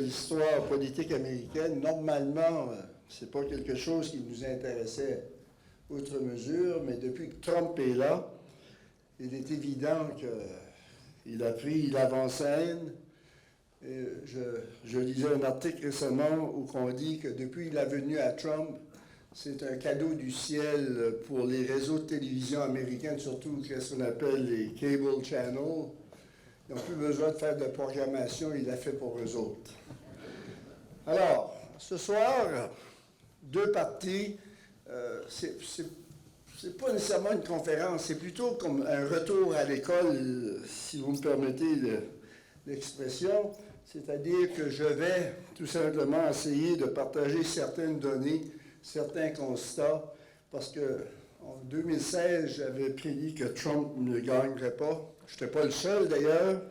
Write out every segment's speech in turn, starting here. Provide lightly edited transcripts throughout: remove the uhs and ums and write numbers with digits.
l'histoire politique américaine, normalement, c'est pas quelque chose qui nous intéressait outre mesure, mais depuis que Trump est là, il est évident qu'il a pris l'avant-scène. Et je lisais un article récemment où on dit que depuis la venue à Trump, c'est un cadeau du ciel pour les réseaux de télévision américains, surtout ce qu'on appelle les cable channels. Ils n'ont plus besoin de faire de la programmation, il l'a fait pour eux autres. Alors, ce soir, deux parties. C'est pas nécessairement une conférence, c'est plutôt comme un retour à l'école, si vous me permettez l'expression. C'est-à-dire que je vais tout simplement essayer de partager certaines données, certains constats, parce que en 2016, j'avais prédit que Trump ne gagnerait pas. Je n'étais pas le seul d'ailleurs,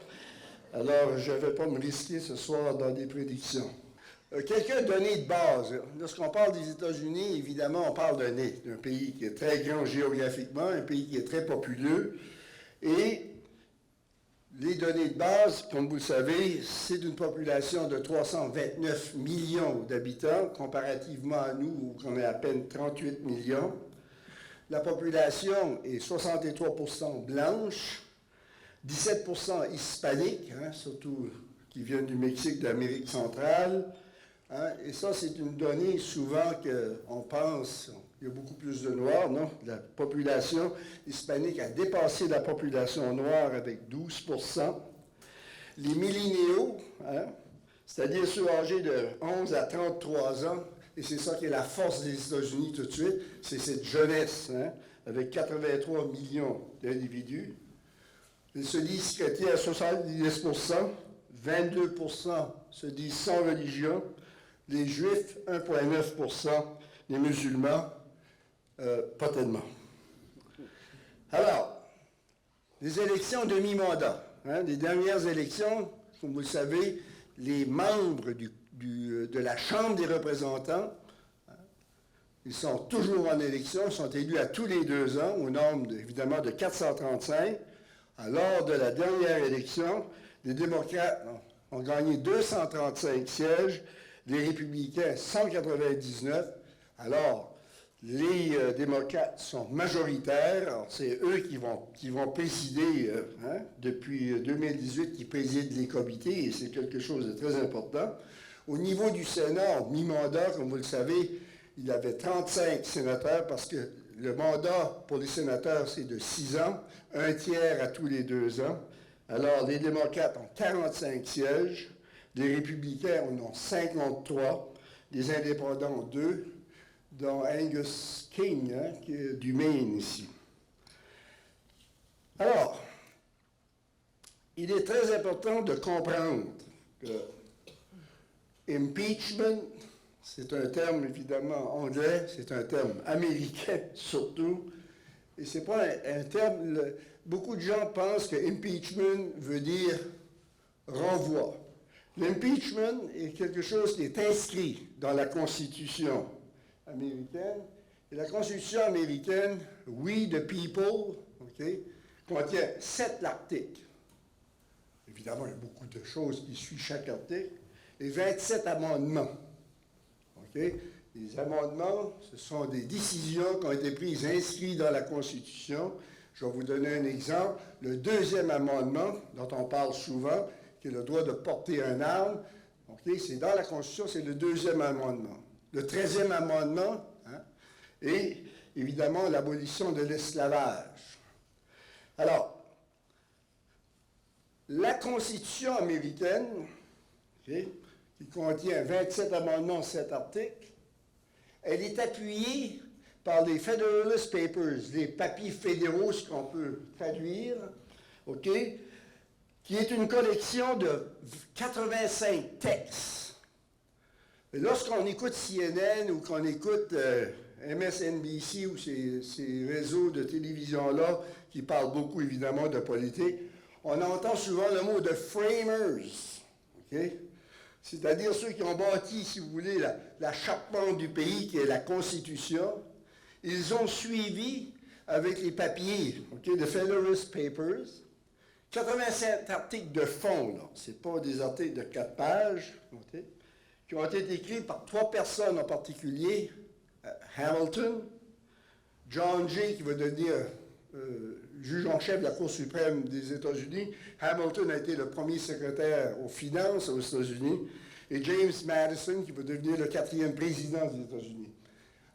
alors je ne vais pas me risquer ce soir dans des prédictions. Quelques données de base. Lorsqu'on parle des États-Unis, évidemment, on parle d'un pays qui est très grand géographiquement, un pays qui est très populeux, et les données de base, comme vous le savez, c'est une population de 329 millions d'habitants, comparativement à nous, où on est à peine 38 millions. La population est 63% blanche, 17% hispanique, surtout qui viennent du Mexique, d'Amérique centrale. Et ça, c'est une donnée souvent qu'on pense, il y a beaucoup plus de Noirs, non? La population hispanique a dépassé la population noire avec 12%. Les milléniaux, c'est-à-dire ceux âgés de 11 à 33 ans, et c'est ça qui est la force des États-Unis tout de suite, c'est cette jeunesse, avec 83 millions d'individus. Ils se disent chrétiens à 70%, 22% se disent sans religion, les Juifs, 1,9%, les musulmans, pas tellement. Alors, les élections demi-mandat. Les dernières élections, comme vous le savez, les membres de la Chambre des représentants, ils sont toujours en élection, ils sont élus à tous les 2 ans, au nombre, évidemment, de 435. Alors, de la dernière élection, les démocrates ont gagné 235 sièges, les républicains 199. Alors, les démocrates sont majoritaires. C'est eux qui vont présider, depuis 2018, qui président les comités, et c'est quelque chose de très important. Au niveau du Sénat, en mi-mandat, comme vous le savez, il y avait 35 sénateurs, parce que le mandat pour les sénateurs, c'est de 6 ans, un tiers à tous les 2 ans. Alors, les démocrates ont 45 sièges, les républicains en ont 53, les indépendants ont 2, dont Angus King, qui est du Maine ici. Alors, il est très important de comprendre que impeachment, c'est un terme évidemment anglais, c'est un terme américain surtout, et c'est pas un terme... Beaucoup de gens pensent que impeachment veut dire renvoi. L'impeachment est quelque chose qui est inscrit dans la Constitution américaine. Et la Constitution américaine, We the People, contient 7 articles. Évidemment, il y a beaucoup de choses qui suivent chaque article. Et 27 amendements. Les amendements, ce sont des décisions qui ont été prises, inscrites dans la Constitution. Je vais vous donner un exemple. Le 2e amendement, dont on parle souvent, qui est le droit de porter une arme, c'est dans la Constitution, c'est le 2e amendement. Le 13e amendement, et évidemment l'abolition de l'esclavage. Alors, la Constitution américaine, qui contient 27 amendements, 7 articles, elle est appuyée par les Federalist Papers, les papiers fédéraux, ce qu'on peut traduire, qui est une collection de 85 textes. Et lorsqu'on écoute CNN ou qu'on écoute MSNBC ou ces réseaux de télévision-là, qui parlent beaucoup évidemment de politique, on entend souvent le mot de framers, c'est-à-dire ceux qui ont bâti, si vous voulez, la charte-monde du pays, qui est la Constitution. Ils ont suivi avec les papiers, the Federalist Papers, 87 articles de fond, ce n'est pas des articles de 4 pages, okay, qui ont été écrits par 3 personnes en particulier. Hamilton, John Jay, qui va devenir juge en chef de la Cour suprême des États-Unis. Hamilton a été le premier secrétaire aux finances aux États-Unis. Et James Madison, qui va devenir le 4e président des États-Unis.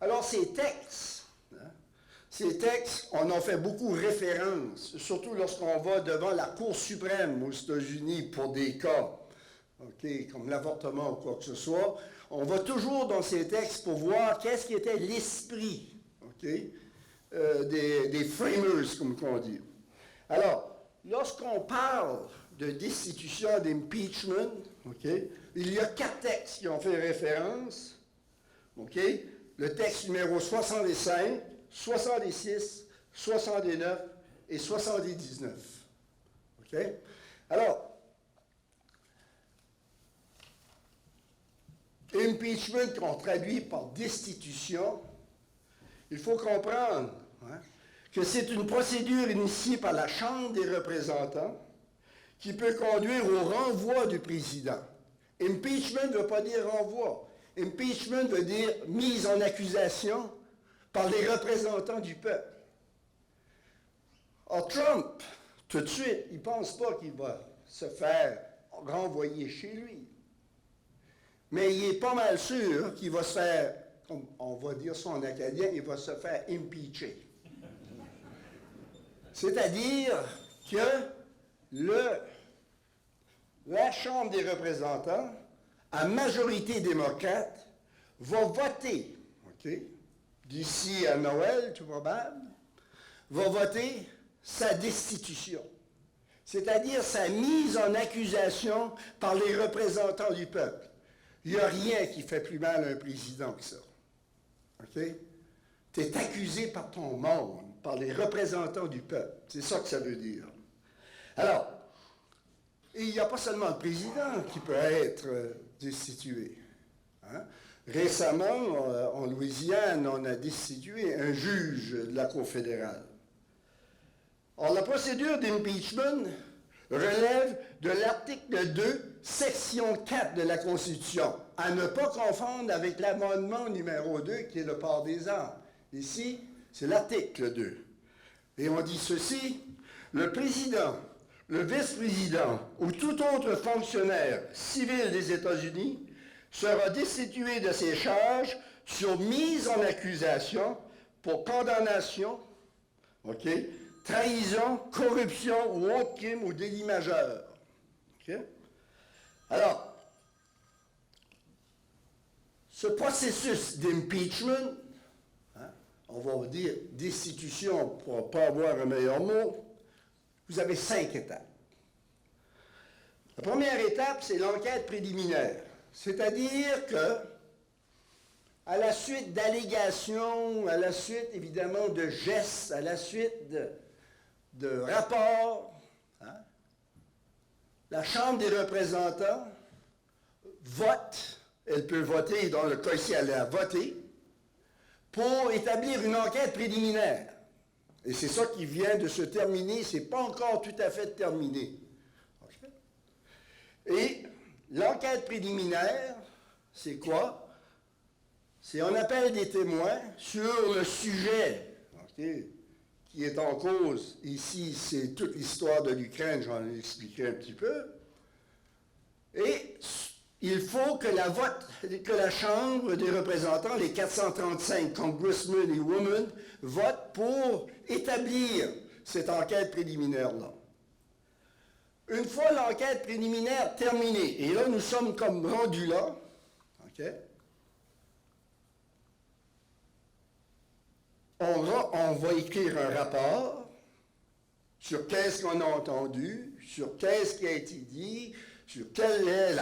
Alors, ces textes, on en fait beaucoup référence, surtout lorsqu'on va devant la Cour suprême aux États-Unis pour des cas, okay, comme l'avortement ou quoi que ce soit. On va toujours dans ces textes pour voir qu'est-ce qui était l'esprit, okay, des framers, comme on dit. Alors, lorsqu'on parle de destitution, d'impeachment, okay, il y a 4 textes qui ont fait référence. Okay? Le texte numéro 65, 66, 69 et 79. Okay? Alors, impeachment qu'on traduit par destitution, il faut comprendre que c'est une procédure initiée par la Chambre des représentants qui peut conduire au renvoi du président. Impeachment ne veut pas dire renvoi. Impeachment veut dire mise en accusation par les représentants du peuple. Or, Trump, tout de suite, il ne pense pas qu'il va se faire renvoyer chez lui. Mais il est pas mal sûr qu'il va se faire, on va dire ça en acadien, il va se faire impeacher. C'est-à-dire que la Chambre des représentants, à majorité démocrate, va voter, okay, d'ici à Noël, tout probable, va voter sa destitution. C'est-à-dire sa mise en accusation par les représentants du peuple. Il n'y a rien qui fait plus mal à un président que ça. Okay? Tu es accusé par ton monde, par les représentants du peuple. C'est ça que ça veut dire. Alors, il n'y a pas seulement le président qui peut être destitué. Hein? Récemment, en Louisiane, on a destitué un juge de la Cour fédérale. Or, la procédure d'impeachment relève de l'article 2, section 4 de la Constitution, à ne pas confondre avec l'amendement numéro 2, qui est le port des armes. Ici, c'est l'article 2. Et on dit ceci, le président, le vice-président ou tout autre fonctionnaire civil des États-Unis sera destitué de ses charges sur mise en accusation pour condamnation, okay, trahison, corruption ou autre crime ou délit majeur. Okay? Alors, ce processus d'impeachment, hein, on va dire destitution pour ne pas avoir un meilleur mot, vous avez 5 étapes. La première étape, c'est l'enquête préliminaire. C'est-à-dire que, à la suite d'allégations, à la suite, évidemment, de gestes, à la suite de rapports, hein, la Chambre des représentants vote, elle peut voter, dans le cas ici, elle a voté, pour établir une enquête préliminaire. Et c'est ça qui vient de se terminer, ce n'est pas encore tout à fait terminé. Okay? Et l'enquête préliminaire, c'est quoi? C'est on appelle des témoins sur le sujet, okay, qui est en cause. Ici, c'est toute l'histoire de l'Ukraine, j'en ai expliqué un petit peu. Et il faut que la Chambre des représentants, les 435 congressmen et women, votent pour établir cette enquête préliminaire-là. Une fois l'enquête préliminaire terminée, et là, nous sommes comme rendus là, OK? On va écrire un rapport sur qu'est-ce qu'on a entendu, sur qu'est-ce qui a été dit, sur quelle est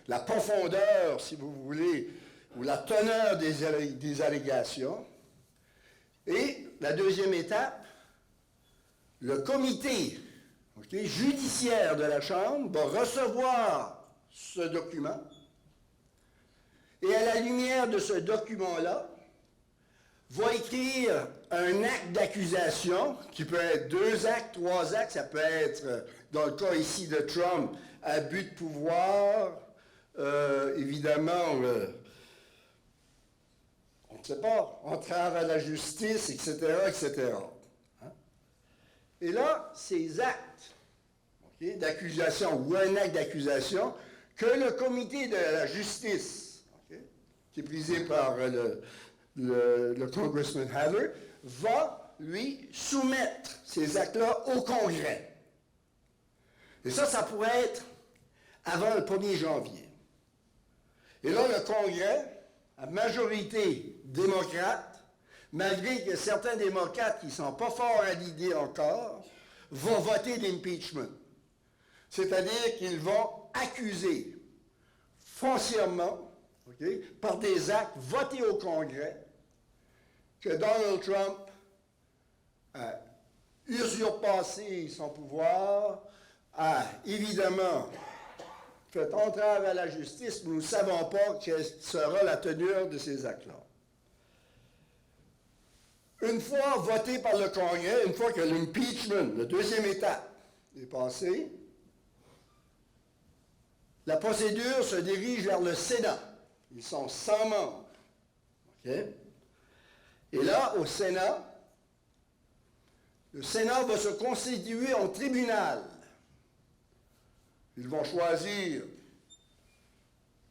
la profondeur, si vous voulez, ou la teneur des allégations. Et la deuxième étape, le comité, okay, judiciaire de la Chambre va recevoir ce document et à la lumière de ce document-là, va écrire un acte d'accusation qui peut être 2 actes, 3 actes, ça peut être dans le cas ici de Trump, abus de pouvoir, évidemment, on ne sait pas, entrave à la justice, etc., etc. Hein? Et là, ces actes d'accusation ou un acte d'accusation que le comité de la justice, qui est présidé par le congressman Haller, va, lui, soumettre ces actes-là au Congrès. Et ça pourrait être avant le 1er janvier. Et là, le Congrès, à majorité démocrate, malgré que certains démocrates qui ne sont pas forts à l'idée encore, vont voter l'impeachment. C'est-à-dire qu'ils vont accuser foncièrement, par des actes votés au Congrès, que Donald Trump a usurpé son pouvoir, a évidemment fait entrave à la justice, mais nous ne savons pas quelle sera la teneur de ces actes-là. Une fois voté par le Congrès, une fois que l'impeachment, la deuxième étape, est passée, la procédure se dirige vers le Sénat. Ils sont 100 membres. Okay? Et là, au Sénat, le Sénat va se constituer en tribunal. Ils vont choisir,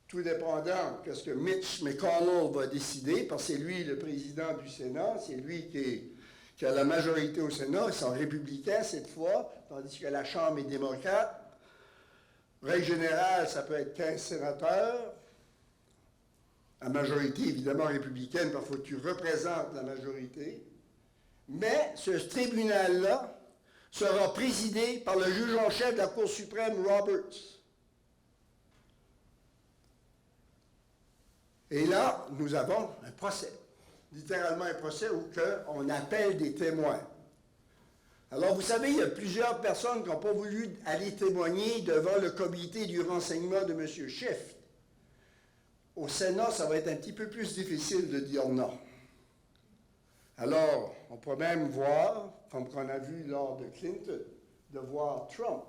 tout dépendant de ce que Mitch McConnell va décider, parce que c'est lui le président du Sénat, c'est lui qui a la majorité au Sénat, ils sont républicains cette fois, tandis que la Chambre est démocrate. Règle générale, ça peut être 15 sénateurs, à majorité évidemment républicaine, parfois tu représentes la majorité, mais ce tribunal-là sera présidé par le juge en chef de la Cour suprême, Roberts. Et là, nous avons un procès, littéralement un procès où on appelle des témoins. Alors, vous savez, il y a plusieurs personnes qui n'ont pas voulu aller témoigner devant le comité du renseignement de M. Schiff. Au Sénat, ça va être un petit peu plus difficile de dire non. Alors, on peut même voir, comme qu'on a vu lors de Clinton, de voir Trump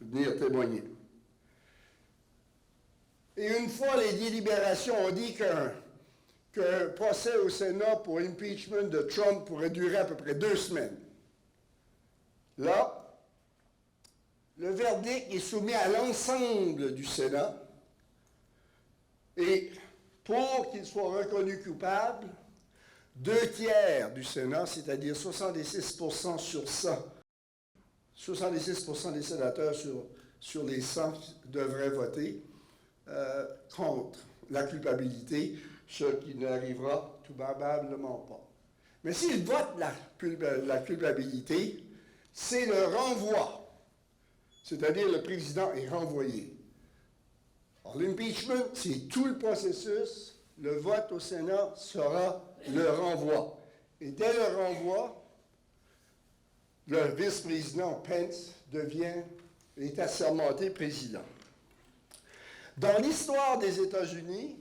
venir témoigner. Et une fois les délibérations ont dit qu'un procès au Sénat pour impeachment de Trump pourrait durer à peu près 2 semaines. Là, le verdict est soumis à l'ensemble du Sénat et pour qu'il soit reconnu coupable, 2/3 du Sénat, c'est-à-dire 66% sur 100, 66% des sénateurs sur les 100 devraient voter contre la culpabilité, ce qui n'arrivera tout probablement pas. Mais s'ils votent la culpabilité, c'est le renvoi, c'est-à-dire le président est renvoyé. Alors, l'impeachment, c'est tout le processus. Le vote au Sénat sera le renvoi. Et dès le renvoi, le vice-président Pence est assermenté président. Dans l'histoire des États-Unis,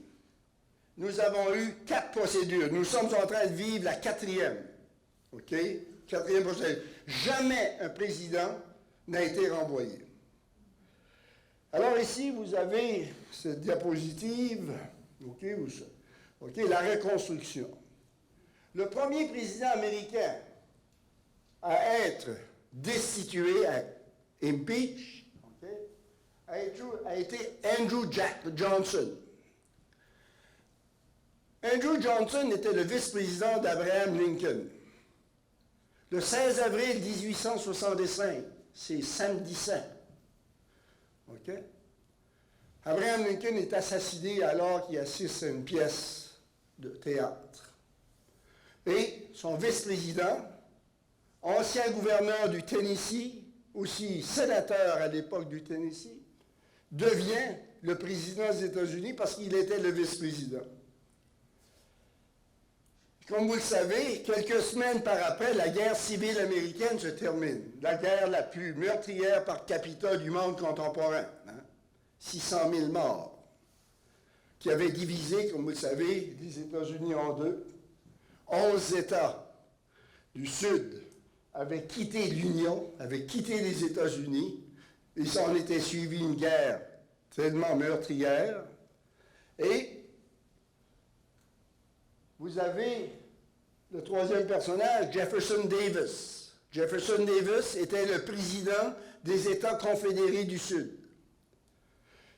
nous avons eu 4 procédures. Nous sommes en train de vivre la 4e. OK? 4e procédure. Jamais un président n'a été renvoyé. Alors ici, vous avez cette diapositive, la reconstruction. Le premier président américain à être destitué, à impeach, a été Andrew Johnson. Andrew Johnson était le vice-président d'Abraham Lincoln. Le 16 avril 1865, c'est samedi saint. OK? Abraham Lincoln est assassiné alors qu'il assiste à une pièce de théâtre. Et son vice-président, ancien gouverneur du Tennessee, aussi sénateur à l'époque du Tennessee, devient le président des États-Unis parce qu'il était le vice-président. Comme vous le savez, quelques semaines par après, la guerre civile américaine se termine. La guerre la plus meurtrière par capita du monde contemporain. 600 000 morts, qui avait divisé, comme vous le savez, les États-Unis en 2. 11 États du sud avait quitté l'Union, avait quitté les États-Unis, et s'en était suivi une guerre tellement meurtrière. Et vous avez le troisième personnage, Jefferson Davis. Jefferson Davis était le président des États confédérés du Sud.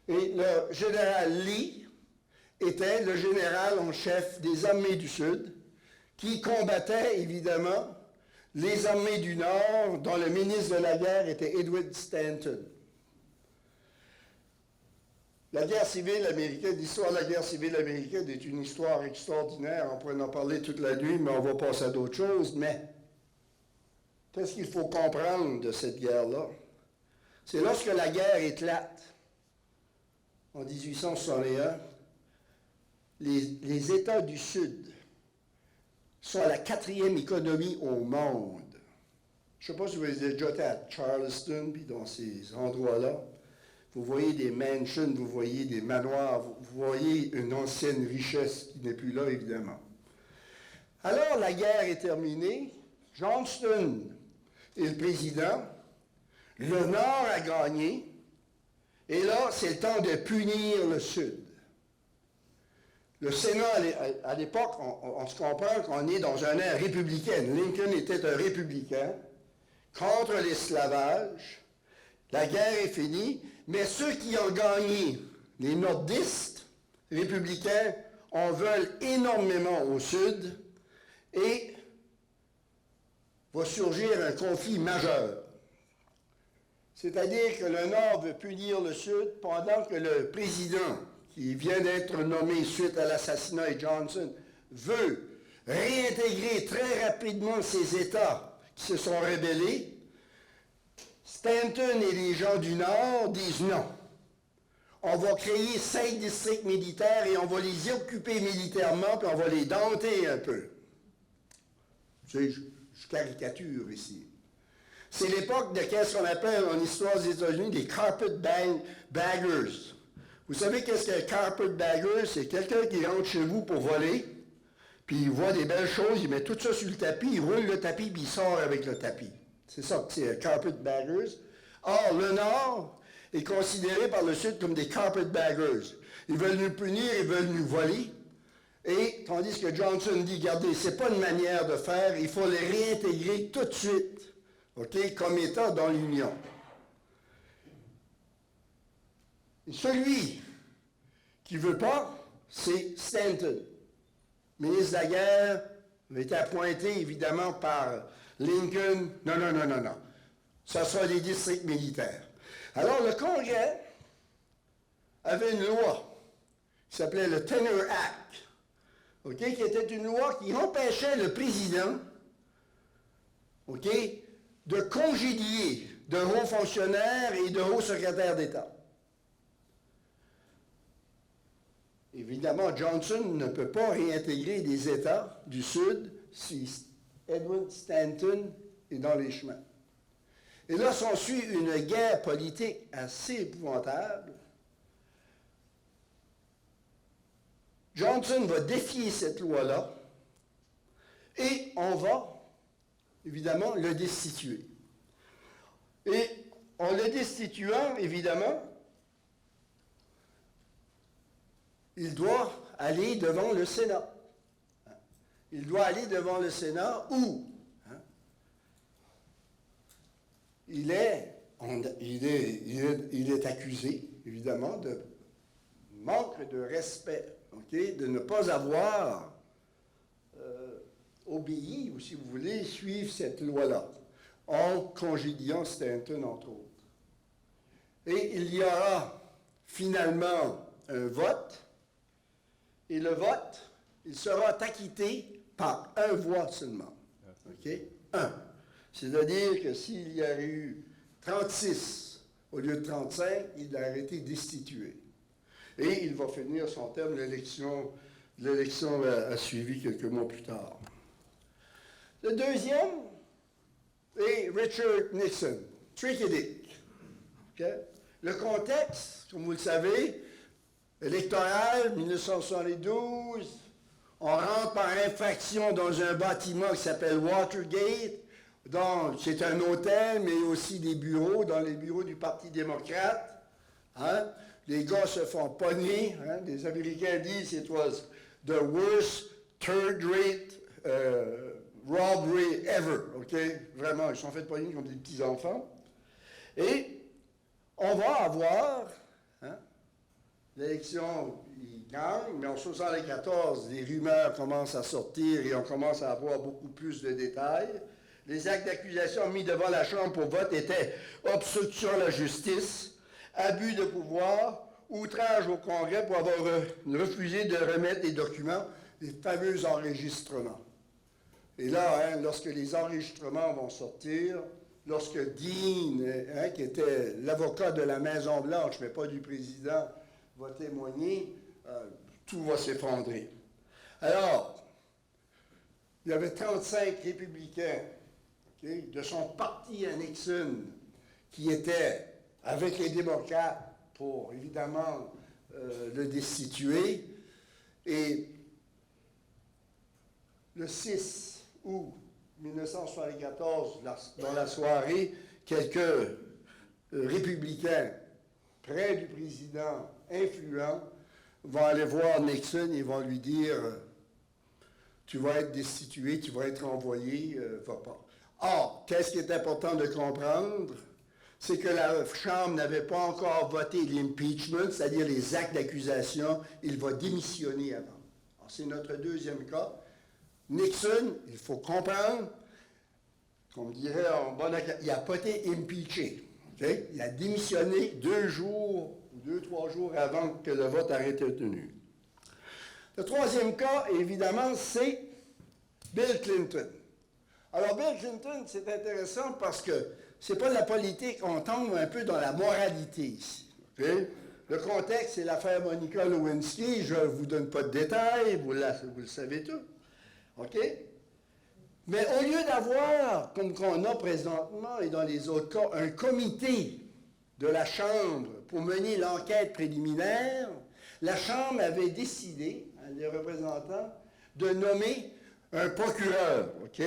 Et le général Lee était le général en chef des armées du Sud, qui combattait évidemment les armées du Nord, dont le ministre de la guerre était Edward Stanton. La guerre civile américaine, l'histoire de la guerre civile américaine est une histoire extraordinaire. On pourrait en parler toute la nuit, mais on va passer à d'autres choses. Mais qu'est-ce qu'il faut comprendre de cette guerre-là? C'est lorsque la guerre éclate, en 1861, les États du Sud sont la 4e économie au monde. Je ne sais pas si vous avez déjà été à Charleston, puis dans ces endroits-là. Vous voyez des mansions, vous voyez des manoirs, vous voyez une ancienne richesse qui n'est plus là, évidemment. Alors, la guerre est terminée. Johnston est le président. Le Nord a gagné. Et là, c'est le temps de punir le Sud. Le Sénat, à l'époque, on se comprend qu'on est dans un ère républicaine. Lincoln était un républicain contre l'esclavage. La guerre est finie, mais ceux qui ont gagné, les nordistes républicains, en veulent énormément au Sud et va surgir un conflit majeur. C'est-à-dire que le Nord veut punir le Sud pendant que le président, qui vient d'être nommé suite à l'assassinat de Johnson, veut réintégrer très rapidement ces États qui se sont rebellés. Stanton et les gens du Nord disent non. On va créer 5 districts militaires et on va les occuper militairement, puis on va les dompter un peu. Je caricature ici. C'est l'époque de ce qu'on appelle en histoire des États-Unis des carpetbaggers. Vous savez qu'est-ce qu'un carpetbagger? C'est quelqu'un qui rentre chez vous pour voler, puis il voit des belles choses, il met tout ça sur le tapis, il roule le tapis, puis il sort avec le tapis. C'est ça que c'est un carpetbaggers. Or, le Nord est considéré par le Sud comme des carpetbaggers. Ils veulent nous punir, ils veulent nous voler. Et tandis que Johnson dit, regardez, c'est pas une manière de faire, il faut les réintégrer tout de suite, OK, comme État dans l'Union. Et celui qui ne veut pas, c'est Stanton. Ministre de la Guerre, il a été appointé évidemment par Lincoln. Non, non, non, non, non. Ça sera des districts militaires. Alors le Congrès avait une loi qui s'appelait le Tenure Act, OK, qui était une loi qui empêchait le président, OK, de congédier de hauts fonctionnaires et de hauts secrétaires d'État. Évidemment, Johnson ne peut pas réintégrer des États du Sud si Edward Stanton est dans les chemins. Et là, s'ensuit une guerre politique assez épouvantable. Johnson va défier cette loi-là et on va, évidemment, le destituer. Et en le destituant, évidemment, il doit aller devant le Sénat. Il doit aller devant le Sénat où il est accusé, évidemment, de manque de respect, okay, de ne pas avoir obéi, ou si vous voulez, suivre cette loi-là, en congédiant Stanton, entre autres. Et il y aura finalement un vote, et le vote, il sera acquitté par un voix seulement. OK? Un. C'est-à-dire que s'il y a eu 36 au lieu de 35, il a été destitué. Et il va finir son terme, l'élection a suivi quelques mois plus tard. Le deuxième est Richard Nixon, Tricky Dick. Okay? Le contexte, comme vous le savez, électoral, 1972, on rentre par infraction dans un bâtiment qui s'appelle Watergate, C'est un hôtel, mais aussi des bureaux, dans les bureaux du Parti démocrate. Hein? Les gars se font pogner. Hein? Les Américains disent it was the worst third-rate robbery ever. OK? Vraiment, ils sont fait pogner comme des petits-enfants. Et on va avoir, hein, l'élection, il gagne, mais en 1974, les rumeurs commencent à sortir et on commence à avoir beaucoup plus de détails. Les actes d'accusation mis devant la Chambre pour vote étaient obstruction à la justice, abus de pouvoir, outrage au Congrès pour avoir refusé de remettre les documents, les fameux enregistrements. Et là, hein, lorsque les enregistrements vont sortir, lorsque Dean, hein, qui était l'avocat de la Maison-Blanche, mais pas du président, va témoigner, tout va s'effondrer. Alors, il y avait 35 républicains, okay, de son parti à Nixon qui étaient avec les démocrates pour, évidemment, le destituer. Et le 6 août 1974, dans la soirée, quelques républicains près du président influent vont aller voir Nixon et vont lui dire « Tu vas être destitué, tu vas être envoyé, va pas. » Or, qu'est-ce qui est important de comprendre? C'est que la Chambre n'avait pas encore voté l'impeachment, c'est-à-dire les actes d'accusation. Il va démissionner avant. Alors, c'est notre deuxième cas. Nixon, il faut comprendre, comme dirait en bon acadien, il n'a pas été impeaché. Okay? Il a démissionné 2 jours ou 2-3 jours avant que le vote ait été tenu. Le troisième cas, évidemment, c'est Bill Clinton. Alors, Bill Clinton, c'est intéressant parce que c'est pas de la politique, on tombe un peu dans la moralité ici. Okay? Le contexte, c'est l'affaire Monica Lewinsky. Je ne vous donne pas de détails, vous le savez tout. OK? Mais au lieu d'avoir, comme qu'on a présentement et dans les autres cas, un comité de la Chambre pour mener l'enquête préliminaire, la Chambre avait décidé, les représentants, de nommer un procureur, OK?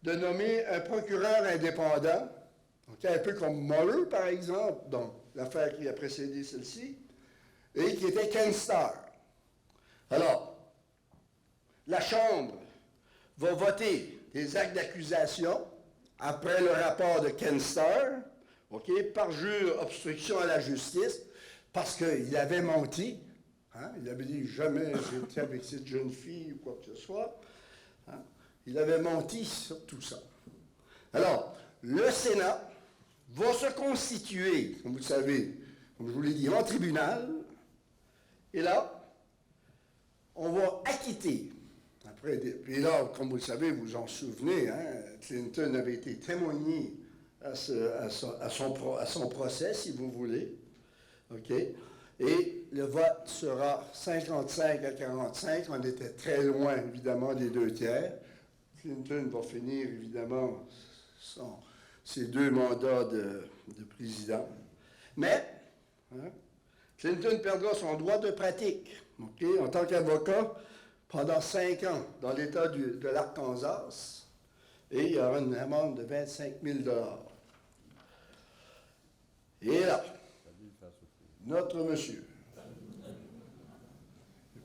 De nommer un procureur indépendant, okay? Un peu comme Mueller, par exemple, dans l'affaire qui a précédé celle-ci, et qui était Ken Starr. Alors, la Chambre va voter des actes d'accusation après le rapport de Ken Starr, OK, parjure, obstruction à la justice, parce qu'il avait menti. Hein, il avait dit jamais j'étais avec cette jeune fille ou quoi que ce soit. Hein, il avait menti sur tout ça. Alors, le Sénat va se constituer, comme vous le savez, comme je vous l'ai dit, en tribunal. Et là, on va acquitter. Et là, comme vous le savez, vous vous en souvenez, hein, Clinton avait été témoigné à son procès, si vous voulez. OK? Et le vote sera 55 à 45. On était très loin, évidemment, des 2 tiers. Clinton va finir, évidemment, ses 2 mandats de président. Mais, hein, Clinton perdra son droit de pratique. Okay? En tant qu'avocat, pendant 5 ans dans l'État de l'Arkansas, et il y aura une amende de 25 000 $. Et là, notre monsieur,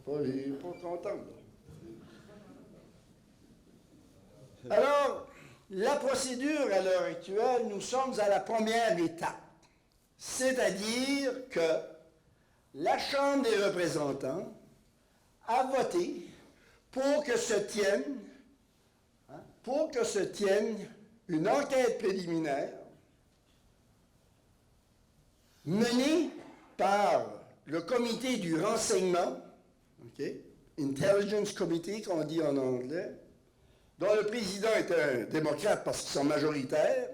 il n'est pas content. Là. Alors, la procédure à l'heure actuelle, nous sommes à la première étape, c'est-à-dire que la Chambre des représentants a voté pour que se tienne une enquête préliminaire menée par le comité du renseignement, okay, Intelligence Committee, qu'on dit en anglais, dont le président est un démocrate parce qu'ils sont majoritaires,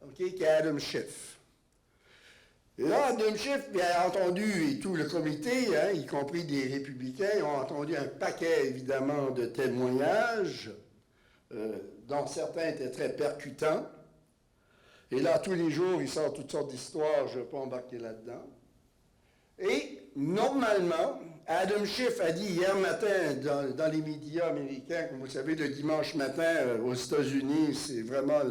okay, qui est Adam Schiff. Et là, Adam Schiff a entendu, et tout le comité, hein, y compris des républicains, ont entendu un paquet, évidemment, de témoignages, dont certains étaient très percutants. Et là, tous les jours, il sort toutes sortes d'histoires, je ne vais pas embarquer là-dedans. Et, normalement, Adam Schiff a dit hier matin dans les médias américains, comme vous savez, le dimanche matin aux États-Unis, c'est vraiment...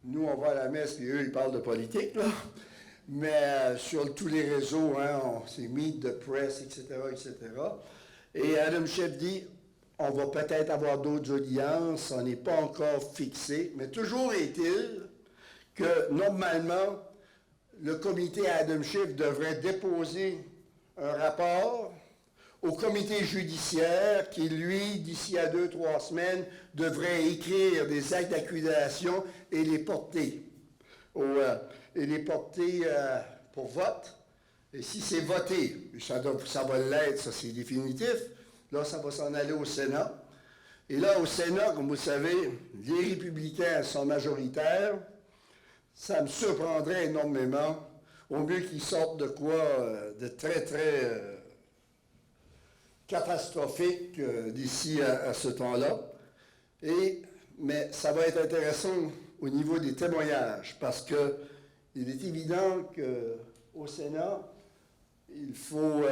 nous, on va à la messe, puis eux, ils parlent de politique, là. Mais sur tous les réseaux, hein, c'est Meet the Press, etc., etc. Et Adam Schiff dit, on va peut-être avoir d'autres audiences, on n'est pas encore fixé, mais toujours est-il que, normalement, le comité Adam Schiff devrait déposer un rapport au comité judiciaire qui, lui, d'ici à 2-3 semaines, devrait écrire des actes d'accusation et les porter, pour vote. Et si c'est voté, ça va l'être, ça c'est définitif, là ça va s'en aller au Sénat. Et là, au Sénat, comme vous savez, les républicains sont majoritaires. Ça me surprendrait énormément, au mieux qu'ils sortent de quoi de très, très... catastrophique d'ici à ce temps-là. Mais ça va être intéressant au niveau des témoignages, parce qu'il est évident qu'au Sénat, il faut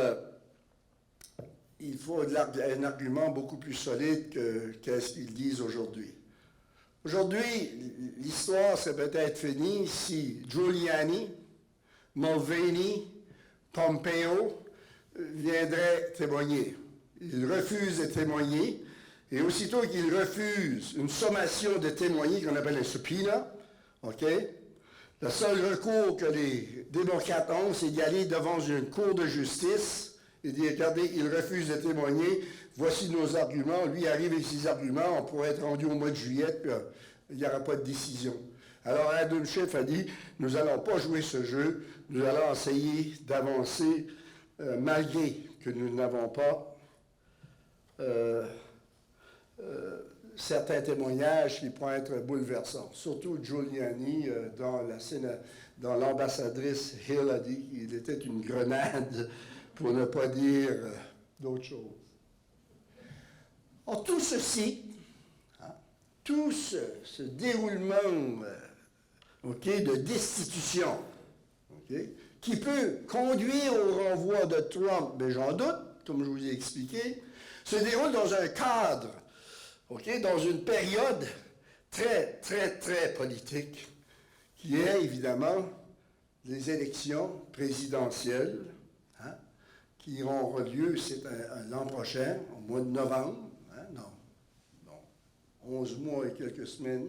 un argument beaucoup plus solide que ce qu'ils disent aujourd'hui. Aujourd'hui, l'histoire serait peut-être finie si Giuliani, Mulvaney, Pompeo viendraient témoigner. Il refuse de témoigner, et aussitôt qu'il refuse une sommation de témoigner, qu'on appelle un subpoena, OK? Le seul recours que les démocrates ont, c'est d'y aller devant une cour de justice et dire, regardez, il refuse de témoigner, voici nos arguments, lui arrive avec ses arguments, on pourrait être rendu au mois de juillet, puis il n'y aura pas de décision. Alors Adam Schiff a dit, nous n'allons pas jouer ce jeu, nous allons essayer d'avancer malgré que nous n'avons pas certains témoignages qui pourraient être bouleversants. Surtout Giuliani, dans l'ambassadrice Hill a dit qu'il était une grenade, pour ne pas dire d'autre chose. Or, tout ceci, tout ce déroulement de destitution, qui peut conduire au renvoi de Trump, mais j'en doute, comme je vous ai expliqué, se déroule dans un cadre, dans une période très, très, très politique, qui est évidemment les élections présidentielles, qui auront lieu l'an prochain, au mois de novembre, 11 mois et quelques semaines,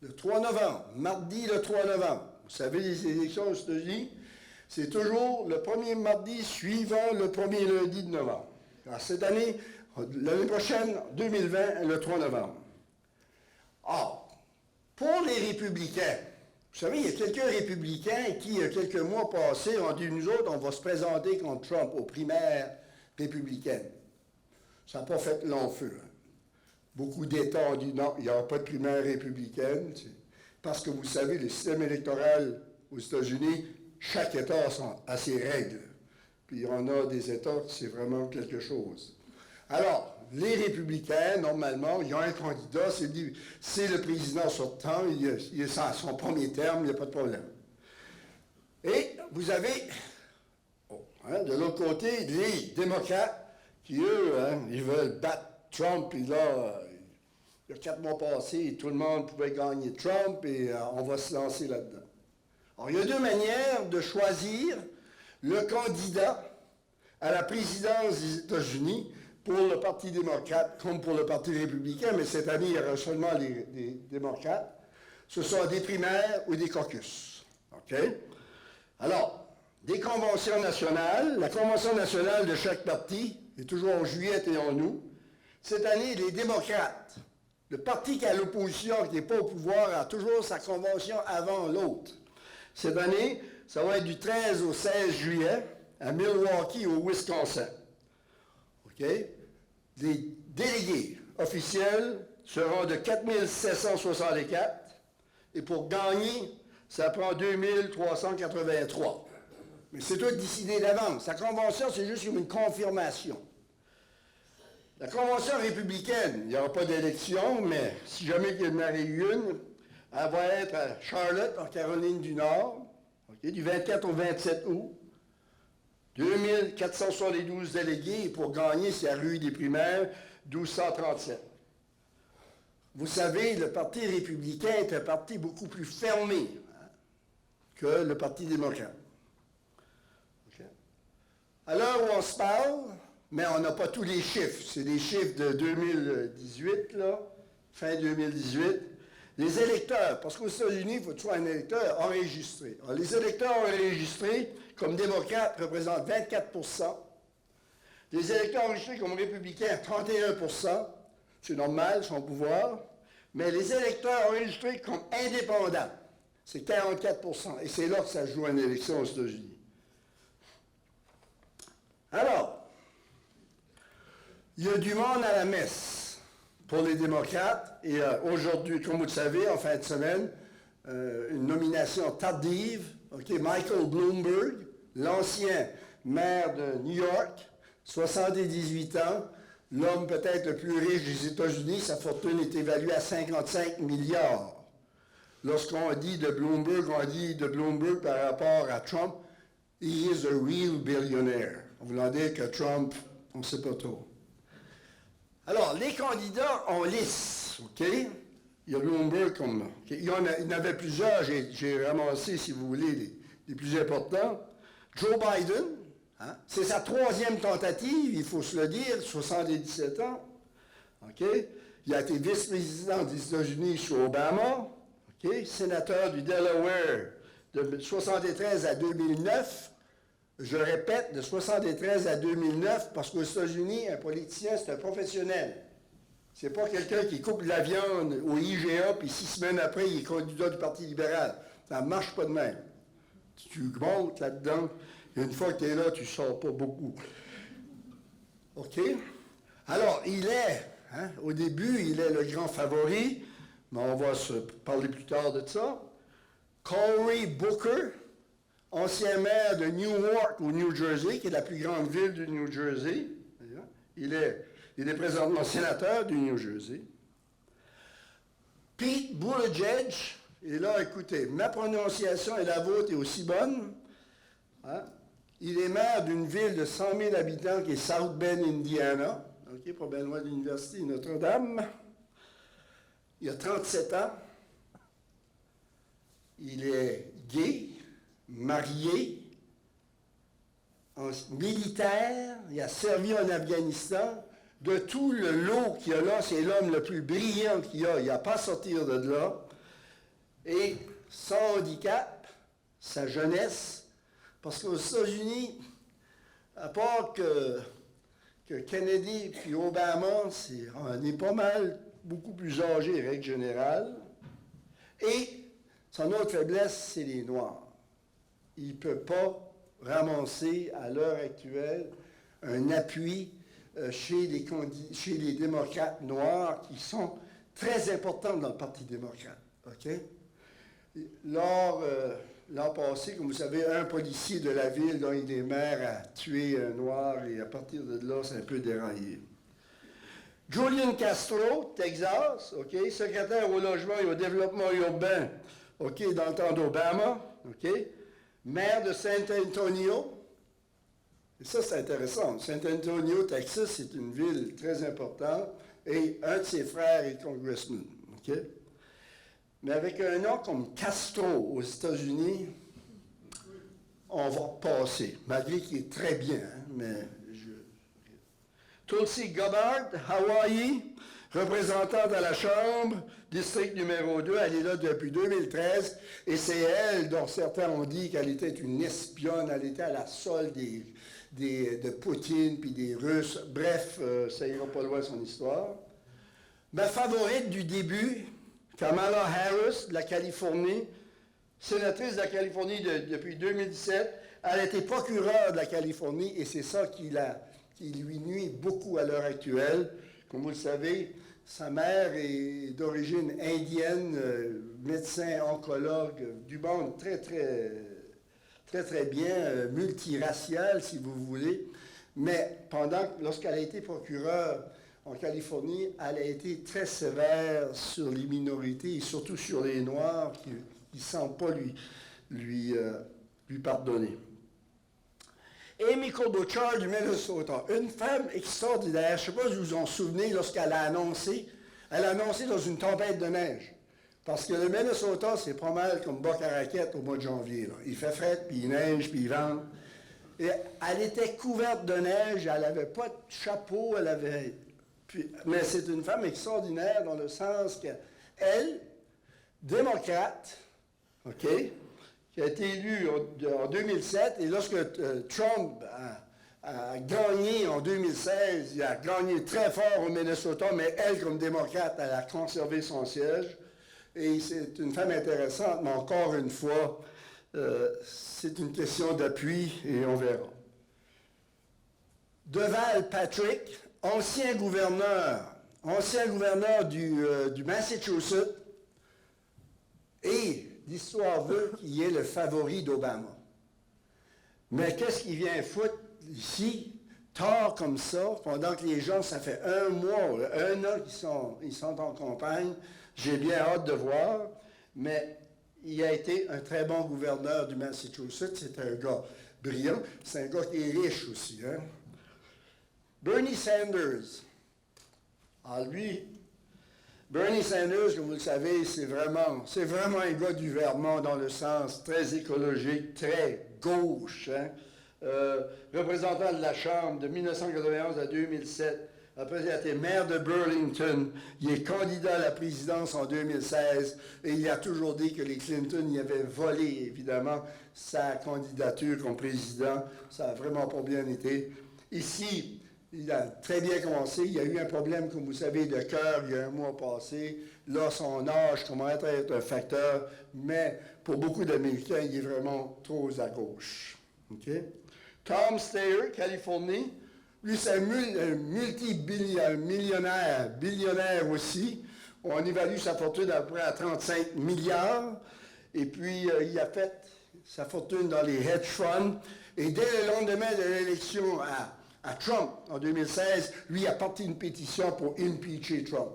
le 3 novembre, mardi le 3 novembre. Vous savez, les élections aux États-Unis, c'est toujours le premier mardi suivant le premier lundi de novembre. Alors, cette année, l'année prochaine, 2020, le 3 novembre. Or, pour les républicains, vous savez, il y a quelques républicains qui, il y a quelques mois passés, ont dit, nous autres, on va se présenter contre Trump aux primaires républicaines. Ça n'a pas fait long feu. Beaucoup d'États ont dit, non, il n'y aura pas de primaire républicaine, parce que vous savez, le système électoral aux États-Unis, chaque État a ses règles. Puis il y en a des États qui c'est vraiment quelque chose. Alors, les républicains, normalement, ils ont un candidat, c'est le président sortant, il est à son premier terme, il n'y a pas de problème. Et vous avez, de l'autre côté, les démocrates qui, eux, ils veulent battre Trump, puis là, il y a 4 mois passés, tout le monde pouvait gagner Trump, et on va se lancer là-dedans. Alors, il y a 2 manières de choisir le candidat à la présidence des États-Unis pour le Parti démocrate comme pour le Parti républicain, mais cette année, il y aura seulement les démocrates. Ce sont des primaires ou des caucus. OK? Alors, des conventions nationales. La convention nationale de chaque parti est toujours en juillet et en août. Cette année, les démocrates, le parti qui est à l'opposition, qui n'est pas au pouvoir, a toujours sa convention avant l'autre. Cette année, ça va être du 13 au 16 juillet à Milwaukee, au Wisconsin. OK? Les délégués officiels seront de 4764 et pour gagner, ça prend 2383. Mais c'est tout décidé d'avance. La convention, c'est juste une confirmation. La convention républicaine, il n'y aura pas d'élection, mais si jamais il y en a une, elle va être à Charlotte, en Caroline du Nord, du 24 au 27 août. 2472 délégués, et pour gagner, c'est la rue des primaires, 1237. Vous savez, le Parti républicain est un parti beaucoup plus fermé que le Parti démocrate. Okay. À l'heure où on se parle, mais on n'a pas tous les chiffres, c'est des chiffres de 2018, là, fin 2018, les électeurs, parce qu'aux États-Unis, il faut toujours un électeur enregistré. Alors, les électeurs enregistrés, comme démocrates, représentent 24%. Les électeurs enregistrés comme républicains, 31%. C'est normal, son pouvoir. Mais les électeurs enregistrés comme indépendants, c'est 44%. Et c'est là que ça joue une élection aux États-Unis. Alors, il y a du monde à la messe pour les démocrates. Et aujourd'hui, comme vous le savez, en fin de semaine, une nomination tardive. Michael Bloomberg, l'ancien maire de New York, 78 ans, l'homme peut-être le plus riche des États-Unis, sa fortune est évaluée à 55 milliards. Lorsqu'on dit de Bloomberg, on dit de Bloomberg par rapport à Trump, he is a real billionaire. On voulant dire que Trump, on ne sait pas trop. Alors, les candidats en lice, OK? Il y a Bloomberg comme... Okay. Il y en avait plusieurs, j'ai ramassé, si vous voulez, les plus importants. Joe Biden, hein? C'est sa troisième tentative, il faut se le dire, 77 ans. OK? Il a été vice-président des États-Unis sous Obama. OK? Sénateur du Delaware de 1973 à 2009. Je répète, de 1973 à 2009, parce qu'aux États-Unis, un politicien, c'est un professionnel. C'est pas quelqu'un qui coupe de la viande au IGA, puis 6 semaines après, il est candidat du Parti libéral. Ça ne marche pas de même. Tu montes là-dedans, et une fois que tu es là, tu ne sors pas beaucoup. OK? Alors, il est, au début, il est le grand favori, mais on va se parler plus tard de ça. Cory Booker, ancien maire de Newark, au New Jersey, qui est la plus grande ville du New Jersey. Il est présentement sénateur du New Jersey. Pete Buttigieg, et là, écoutez, ma prononciation et la vôtre est aussi bonne. Hein? Il est maire d'une ville de 100 000 habitants qui est South Bend, Indiana, probablement de l'Université Notre-Dame. Il a 37 ans. Il est gay, marié, militaire, il a servi en Afghanistan. De tout le lot qu'il y a là, c'est l'homme le plus brillant qu'il y a. Il n'a pas à sortir de là. Et son handicap, sa jeunesse, parce qu'aux États-Unis, à part que Kennedy puis Obama, on est pas mal, beaucoup plus âgés, règle générale. Et son autre faiblesse, c'est les Noirs. Il ne peut pas ramasser, à l'heure actuelle, un appui chez les démocrates noirs qui sont très importants dans le Parti démocrate. OK? L'an passé, comme vous savez, un policier de la ville dont il est maire a tué un noir et à partir de là, c'est un peu déraillé. Julian Castro, Texas, OK, secrétaire au logement et au développement urbain, OK, dans le temps d'Obama, OK, maire de San Antonio. Et ça, c'est intéressant. San Antonio, Texas, c'est une ville très importante et un de ses frères est congressman, OK? Mais avec un nom comme Castro aux États-Unis, on va passer, malgré qu'il est très bien, mais Tulsi Gabbard, Hawaii, représentante à la Chambre, district numéro 2, elle est là depuis 2013, et c'est elle dont certains ont dit qu'elle était une espionne, elle était à la solde de Poutine puis des Russes. Bref, ça ira pas loin son histoire. Ma favorite du début, Kamala Harris, de la Californie, sénatrice de la Californie depuis 2017, elle a été procureure de la Californie et c'est ça qui lui nuit beaucoup à l'heure actuelle. Comme vous le savez, sa mère est d'origine indienne, médecin, oncologue, du monde très, très bien, multiracial, si vous voulez. Mais lorsqu'elle a été procureure en Californie, elle a été très sévère sur les minorités et surtout sur les Noirs qui ne semblent pas lui pardonner. Amy Klobuchar du Minnesota, une femme extraordinaire. Je ne sais pas si vous vous en souvenez lorsqu'elle a annoncé dans une tempête de neige. Parce que le Minnesota, c'est pas mal comme Boc à raquette au mois de janvier. Là. Il fait fret, puis il neige, puis il vente. Et elle était couverte de neige, elle n'avait pas de chapeau, mais c'est une femme extraordinaire dans le sens qu'elle, démocrate, OK, qui a été élue en 2007, et lorsque Trump a gagné en 2016, il a gagné très fort au Minnesota, mais elle, comme démocrate, elle a conservé son siège. Et c'est une femme intéressante, mais encore une fois, c'est une question d'appui et on verra. Deval Patrick, ancien gouverneur du Massachusetts, et l'histoire veut qu'il est le favori d'Obama. Mais qu'est-ce qu'il vient foutre ici, tard comme ça, pendant que les gens, ça fait un mois, un an qu'ils sont en campagne. J'ai bien hâte de voir, mais il a été un très bon gouverneur du Massachusetts. C'est un gars brillant. C'est un gars qui est riche aussi. Hein? Bernie Sanders. Alors lui, Bernie Sanders, comme vous le savez, c'est vraiment un gars du Vermont dans le sens très écologique, très gauche. Hein? Représentant de la Chambre de 1991 à 2007. Après, il a été maire de Burlington. Il est candidat à la présidence en 2016. Et il a toujours dit que les Clinton y avaient volé, évidemment, sa candidature comme président. Ça n'a vraiment pas bien été. Ici, il a très bien commencé. Il y a eu un problème, comme vous savez, de cœur il y a un mois passé. Là, son âge commence à être un facteur. Mais pour beaucoup d'Américains, il est vraiment trop à gauche. Okay? Tom Steyer, Californie. Lui, c'est un billionnaire aussi. On évalue sa fortune à peu près à 35 milliards. Et puis, il a fait sa fortune dans les hedge funds. Et dès le lendemain de l'élection à Trump, en 2016, lui a porté une pétition pour impeacher Trump.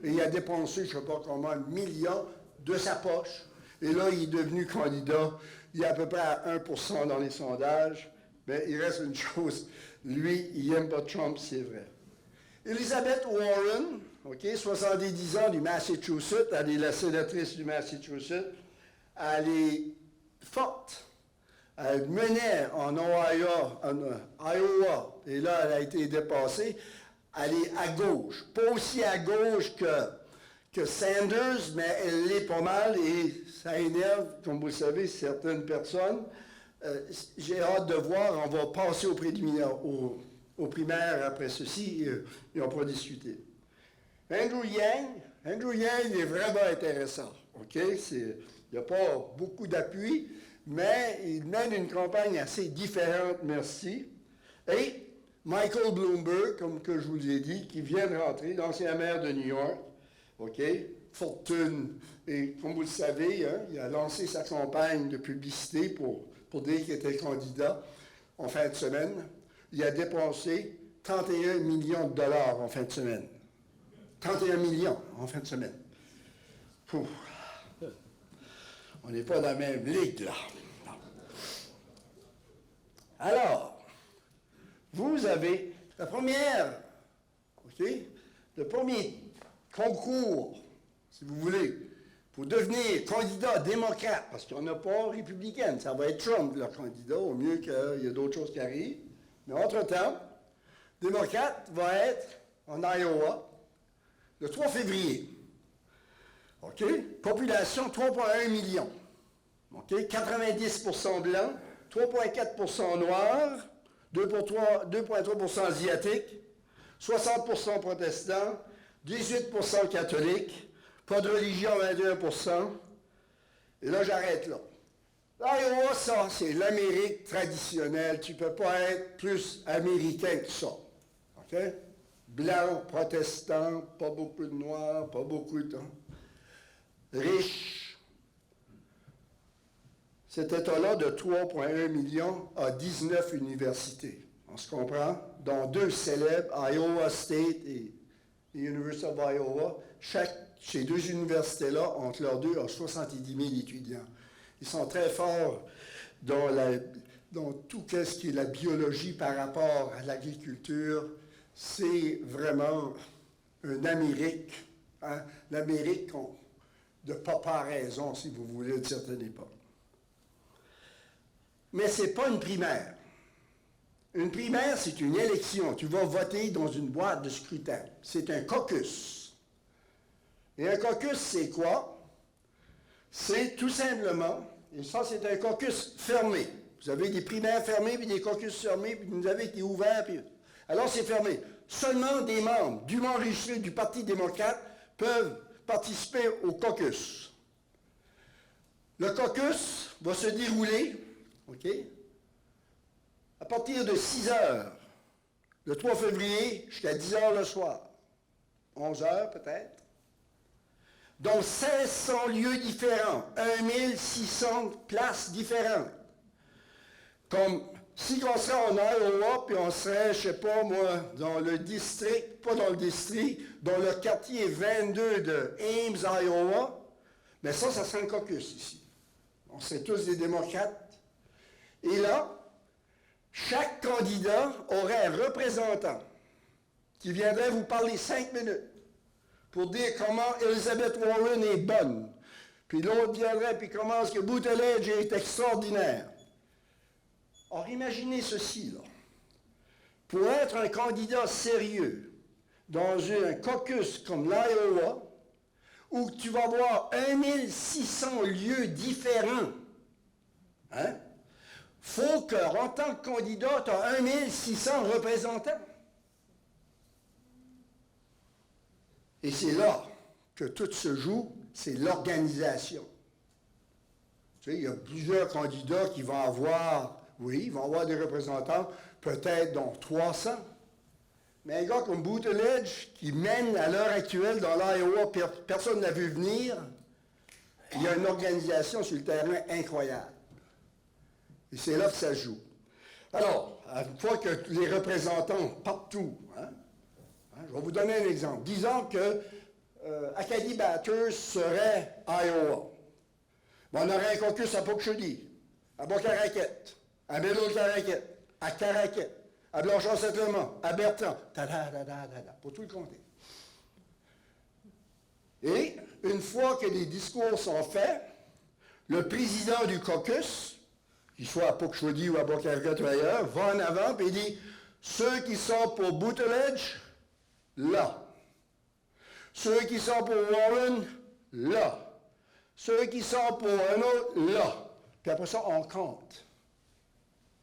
Et il a dépensé, je ne sais pas comment, 1 million de sa poche. Et là, il est devenu candidat. Il est à peu près à 1% dans les sondages. Mais il reste une chose. Lui, il n'aime pas Trump, c'est vrai. Elizabeth Warren, 70 ans du Massachusetts, elle est la sénatrice du Massachusetts. Elle est forte. Elle menait en Iowa, et là, elle a été dépassée. Elle est à gauche. Pas aussi à gauche que Sanders, mais elle l'est pas mal, et ça énerve, comme vous le savez, certaines personnes. J'ai hâte de voir, on va passer aux primaires après ceci, et on pourra discuter. Andrew Yang est vraiment intéressant. Il n'y a pas beaucoup d'appui, mais il mène une campagne assez différente, merci. Et Michael Bloomberg, comme que je vous ai dit, qui vient de rentrer, l'ancien maire de New York, fortune. Et comme vous le savez, hein, il a lancé sa campagne de publicité pour dire qu'il était candidat en fin de semaine. Il a dépensé 31 millions de dollars en fin de semaine. 31 millions en fin de semaine. Pouf. On n'est pas dans la même ligue, là. Non. Alors, vous avez le premier concours, si vous voulez, pour devenir candidat démocrate, parce qu'il n'y en a pas républicaine, ça va être Trump, leur candidat, au mieux qu'il y ait d'autres choses qui arrivent. Mais entre-temps, démocrate va être en Iowa le 3 février. OK? Population 3,1 millions. OK? 90% blancs, 3,4% noirs, 2,3% asiatiques, 60% protestants, 18% catholiques, pas de religion, 21%. Et là, j'arrête là. L'Iowa, ça, c'est l'Amérique traditionnelle. Tu ne peux pas être plus américain que ça. OK? Blanc, protestant, pas beaucoup de noirs, pas beaucoup de... riche. Cet État-là, de 3,1 millions, a 19 universités. On se comprend? Dont 2 célèbres, Iowa State et University of Iowa. Ces 2 universités-là, entre leurs deux, ont 70 000 étudiants. Ils sont très forts dans Donc, tout ce qui est la biologie par rapport à l'agriculture, c'est vraiment une Amérique, hein, l'Amérique de papa raison, si vous voulez, de certaines époques. Mais ce n'est pas une primaire. Une primaire, c'est une élection. Tu vas voter dans une boîte de scrutin. C'est un caucus. Et un caucus, c'est quoi? C'est tout simplement, et ça, c'est un caucus fermé. Vous avez des primaires fermées, puis des caucus fermés, puis vous avez des ouverts, puis... Alors, c'est fermé. Seulement des membres dûment enregistrés du Parti démocrate peuvent participer au caucus. Le caucus va se dérouler, OK, à partir de 6 heures, le 3 février, jusqu'à 10 heures le soir. 11 heures peut-être. Donc 1600 lieux différents, 1600 places différentes. Comme si on serait en Iowa, puis on serait, je ne sais pas moi, dans le district, pas dans le district, dans le quartier 22 de Ames, Iowa, mais ça serait un caucus ici. On serait tous des démocrates. Et là, chaque candidat aurait un représentant qui viendrait vous parler 5 minutes pour dire comment Elizabeth Warren est bonne. Puis l'autre viendrait puis comment est-ce que Buttigieg est extraordinaire. Or, imaginez ceci, là. Pour être un candidat sérieux dans un caucus comme l'Iowa, où tu vas voir 1600 lieux différents, hein? Faut qu'en tant que candidat, tu as 1600 représentants. Et c'est là que tout se joue, c'est l'organisation. Tu sais, il y a plusieurs candidats qui vont avoir, oui, ils vont avoir des représentants, peut-être donc 300. Mais un gars comme Buttigieg, qui mène à l'heure actuelle dans l'Iowa, personne n'a vu venir, il y a une organisation sur le terrain incroyable. Et c'est là que ça joue. Alors, une fois que les représentants partout, je vais vous donner un exemple. Disons que Acadie Bathurst serait Iowa. On aurait un caucus à Poughkeepsie, à Bois-Caraquette, à Middle-Caraquette, à Caraquette, à Blanchard-Settlement, à Bertrand, pour tout le comté. Et une fois que les discours sont faits, le président du caucus, qu'il soit à Poughkeepsie ou à Bois-Caraquette ou ailleurs, va en avant et dit « Ceux qui sont pour Buttigieg, là. Ceux qui sont pour Warren, là. Ceux qui sont pour un autre, là. » Puis après ça, on compte.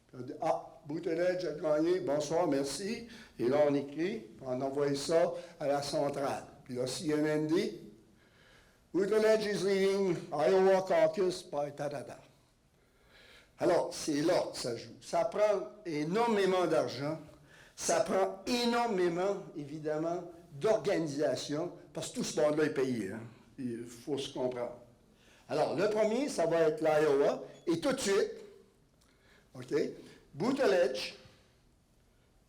Puis on dit « Ah, Buttigieg a gagné, bonsoir, merci. » Et là, on écrit, puis on envoie ça à la centrale. Puis là, CNN dit « Buttigieg is leading Iowa caucus by ta-ta-ta. » Alors, c'est là que ça joue. Ça prend énormément d'argent. Ça prend énormément, évidemment, d'organisation, parce que tout ce monde-là est payé. Hein? Il faut se comprendre. Alors, le premier, ça va être l'Iowa. Et tout de suite, OK, Buttigieg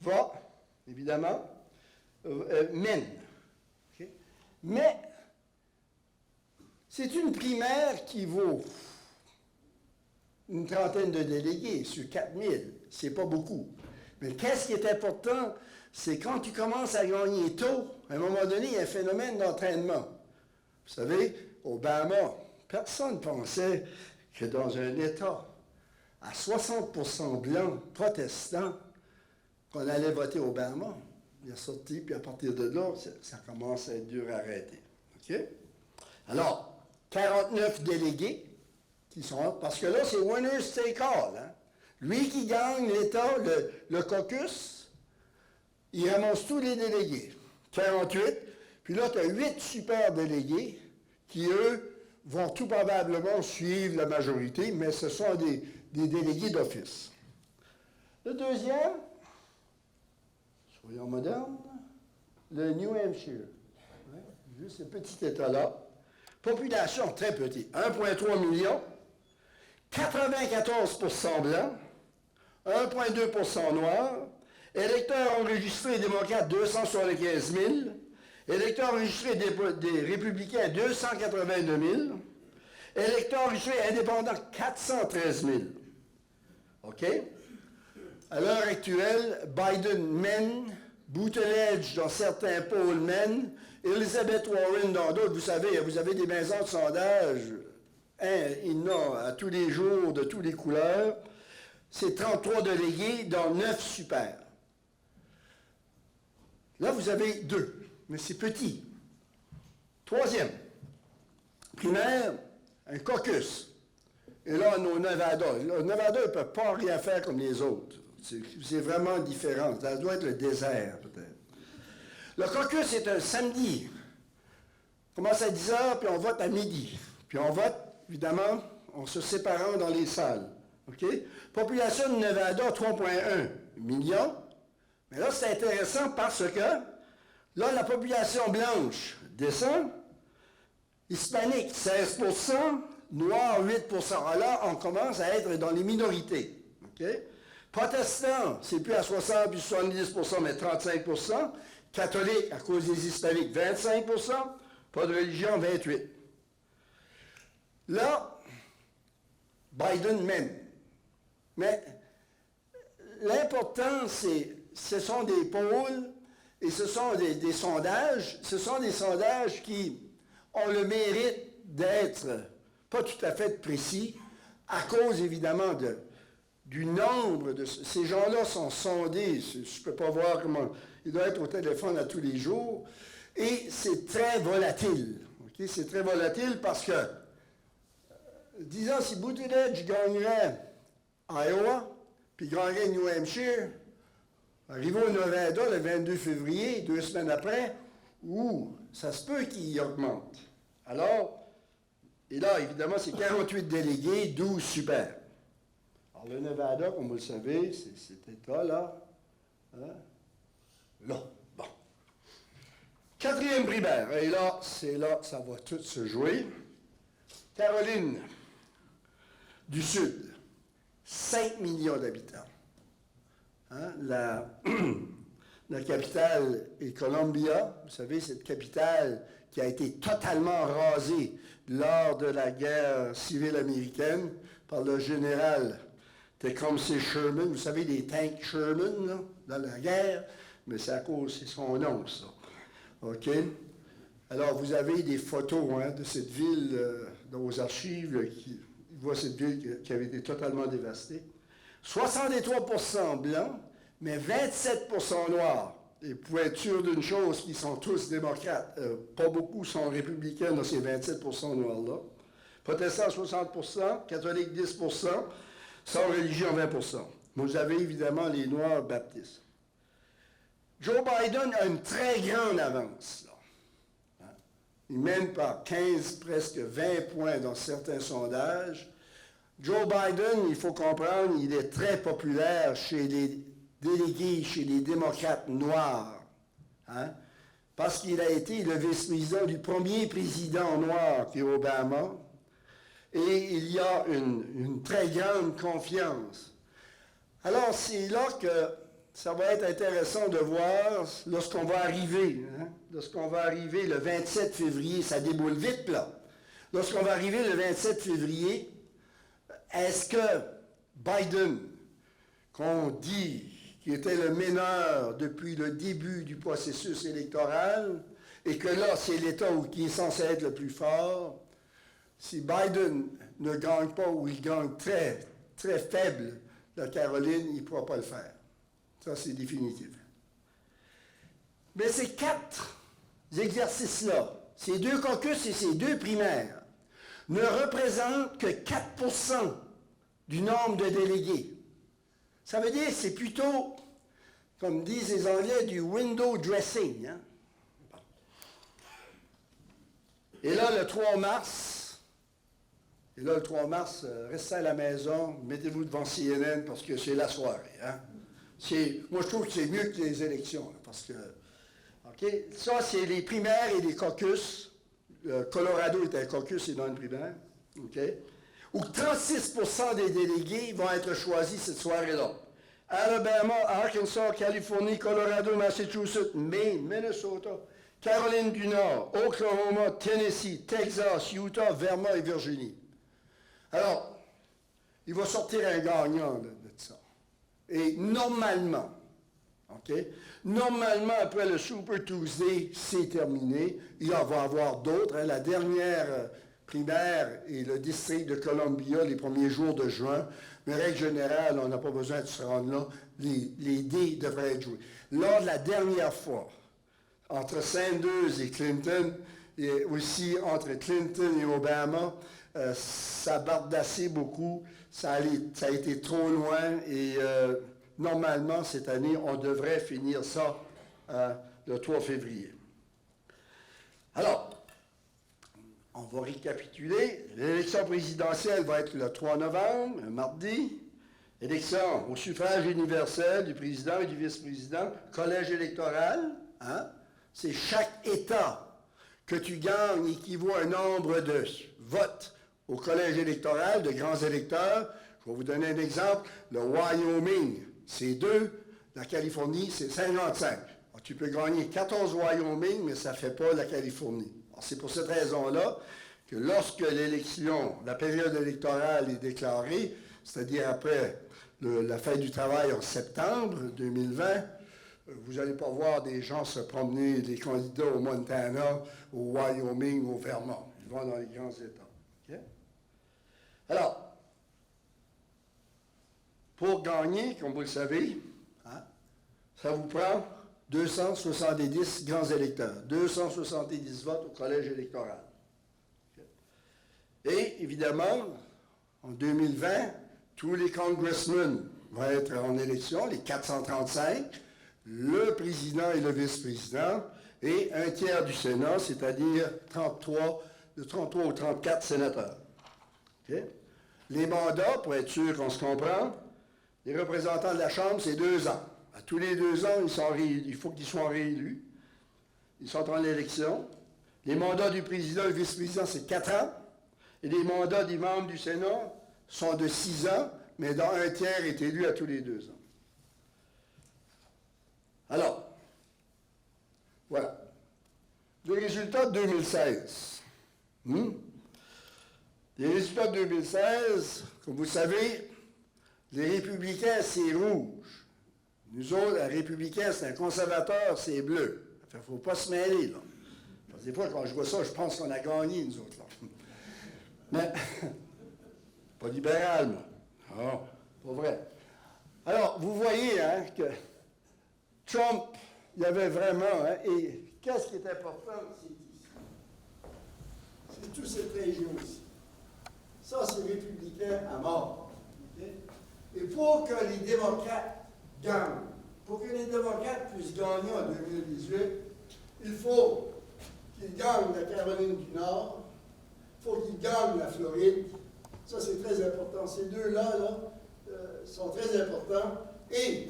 va, évidemment, mène. Okay? Mais, c'est une primaire qui vaut une trentaine de délégués sur 4000. C'est pas beaucoup. Mais qu'est-ce qui est important, c'est quand tu commences à gagner tôt, à un moment donné, il y a un phénomène d'entraînement. Vous savez, Obama, personne ne pensait que dans un État à 60% blanc, protestant, qu'on allait voter Obama. Il est sorti, puis à partir de là, ça commence à être dur à arrêter. OK? Alors, 49 délégués qui sont... Parce que là, c'est winner's take all. Hein? Lui qui gagne l'État, le caucus, il ramasse tous les délégués. 48. Puis là, tu as 8 super délégués qui, eux, vont tout probablement suivre la majorité, mais ce sont des délégués d'office. Le deuxième, soyons modernes, le New Hampshire. Ouais, juste ce petit État-là. Population très petite, 1,3 million, 94% blancs, 1,2% noirs, électeurs enregistrés démocrates 275 000, électeurs enregistrés des républicains 282 000, électeurs enregistrés indépendants 413 000. OK? À l'heure actuelle, Biden mène, Buttigieg dans certains pôles mène, Elizabeth Warren dans d'autres. Vous savez, vous avez des maisons de sondage, il y en a à tous les jours, de toutes les couleurs. C'est 33 délégués, dont 9 super. Là, vous avez 2, mais c'est petit. Troisième, primaire, un caucus. Et là, on est au Nevada. Le Nevada ne peut pas rien faire comme les autres. C'est vraiment différent. Ça doit être le désert, peut-être. Le caucus, c'est un samedi. On commence à 10 heures, puis on vote à midi. Puis on vote, évidemment, en se séparant dans les salles. OK? Population de Nevada, 3,1 millions. Mais là, c'est intéressant parce que, là, la population blanche descend, hispanique, 16 %, noir, 8 %. Alors là, on commence à être dans les minorités. OK? Protestants, c'est plus à 60 puis 70 %, mais 35 %. Catholiques, à cause des hispaniques, 25 %. Pas de religion, 28 %. Là, Biden mène. Mais l'important, ce sont des pôles et ce sont des sondages. Ce sont des sondages qui ont le mérite d'être pas tout à fait précis, à cause évidemment du nombre de... Ces gens-là sont sondés, je ne peux pas voir comment... Ils doivent être au téléphone à tous les jours, et c'est très volatile. Okay? C'est très volatile parce que, disons, si Buttigieg gagnerait Iowa, puis gagnerait New Hampshire, arrivé au Nevada le 22 février, 2 semaines après, ça se peut qu'il augmente. Alors, et là, évidemment, c'est 48 délégués, 12 super. Alors, le Nevada, comme vous le savez, c'est cet État-là. Hein? Là, bon. Quatrième primaire, et là, c'est là, ça va tout se jouer. Caroline du Sud, 5 millions d'habitants. Hein? La capitale est Columbia. Vous savez, cette capitale qui a été totalement rasée lors de la guerre civile américaine par le général Tecumseh Sherman. Vous savez, les tanks Sherman, là, dans la guerre, mais c'est son nom, ça. OK? Alors, vous avez des photos de cette ville dans vos archives, qui voit cette ville qui avait été totalement dévastée. 63 % blancs, mais 27 % noirs. Et pour être sûr d'une chose, qu'ils sont tous démocrates. Pas beaucoup sont républicains dans ces 27 % noirs-là. Protestants, 60 %, catholiques, 10 % sans religion, 20 %. Vous avez évidemment les Noirs baptistes. Joe Biden a une très grande avance. Là. Il mène par 15, presque 20 points dans certains sondages. Joe Biden, il faut comprendre, il est très populaire chez les délégués, chez les démocrates noirs. Hein? Parce qu'il a été le vice-président du premier président noir qui est Obama. Et il y a une très grande confiance. Alors, c'est là que ça va être intéressant de voir lorsqu'on va arriver. Hein? Lorsqu'on va arriver le 27 février, ça déboule vite, là. Lorsqu'on va arriver le 27 février, est-ce que Biden, qu'on dit qui était le meneur depuis le début du processus électoral, et que là, c'est l'État qui est censé être le plus fort, si Biden ne gagne pas ou il gagne très, très faible la Caroline, il ne pourra pas le faire. Ça, c'est définitif. Mais ces 4 exercices-là, ces 2 caucus et ces 2 primaires, ne représentent que 4 % du nombre de délégués. Ça veut dire que c'est plutôt, comme disent les Anglais, du window dressing. Hein? Et là, le 3 mars, restez à la maison, mettez-vous devant CNN parce que c'est la soirée. Hein? Moi, je trouve que c'est mieux que les élections. Là, parce que, OK? Ça, c'est les primaires et les caucus. Le Colorado est un caucus et non une primaire. OK? Où 36 % des délégués vont être choisis cette soirée-là. Alabama, Arkansas, Californie, Colorado, Massachusetts, Maine, Minnesota, Caroline du Nord, Oklahoma, Tennessee, Texas, Utah, Vermont et Virginie. Alors, il va sortir un gagnant de Et normalement, OK? Normalement, après le Super Tuesday, c'est terminé. Il va y avoir d'autres. Hein. La dernière primaire et le district de Columbia les premiers jours de juin. Mais règle générale, on n'a pas besoin de se rendre là. Les dés devraient être joués. Lors de la dernière fois, entre Sanders et Clinton, et aussi entre Clinton et Obama, ça bardassait beaucoup. Ça a été trop loin et normalement, cette année, on devrait finir ça le 3 février. Alors, on va récapituler. L'élection présidentielle va être le 3 novembre, un mardi. Élection au suffrage universel du président et du vice-président. Collège électoral. Hein? C'est chaque État que tu gagnes équivaut à un nombre de votes au collège électoral, de grands électeurs. Je vais vous donner un exemple. Le Wyoming, c'est 2. La Californie, c'est 55. Alors, tu peux gagner 14 Wyoming, mais ça ne fait pas la Californie. C'est pour cette raison-là que lorsque l'élection, la période électorale est déclarée, c'est-à-dire après la fête du travail en septembre 2020, vous n'allez pas voir des gens se promener, des candidats au Montana, au Wyoming, au Vermont. Ils vont dans les grands États. Okay? Alors, pour gagner, comme vous le savez, hein, ça vous prend 270 grands électeurs, 270 votes au collège électoral. Et évidemment, en 2020, tous les congressmen vont être en élection, les 435, le président et le vice-président, et un tiers du Sénat, c'est-à-dire de 33 ou 34 sénateurs. Okay? Les mandats, pour être sûr qu'on se comprend, les représentants de la Chambre, c'est 2 ans. À tous les 2 ans, il faut qu'ils soient réélus. Ils sont en élection. Les mandats du président et du vice-président, c'est 4 ans. Et les mandats des membres du Sénat sont de 6 ans, mais dont un tiers est élu à tous les 2 ans. Alors, voilà. Les résultats de 2016. Les résultats de 2016, comme vous savez, les républicains, c'est rouge. Nous autres, les républicains, c'est un conservateur, c'est bleu. Il ne faut pas se mêler, là. Parce que des fois, quand je vois ça, je pense qu'on a gagné, nous autres, là. Mais, pas libéral, moi. Non, pas vrai. Alors, vous voyez, hein, que Trump, il y avait vraiment, hein, et qu'est-ce qui est important, c'est ici. C'est toute cette région-ci. Ça, c'est républicain à mort. Okay? Et pour que les démocrates gagnent, pour que les démocrates puissent gagner en 2018, il faut qu'ils gagnent la Caroline du Nord, il faut qu'ils gagnent la Floride. Ça, c'est très important. Ces deux-là sont très importants. Et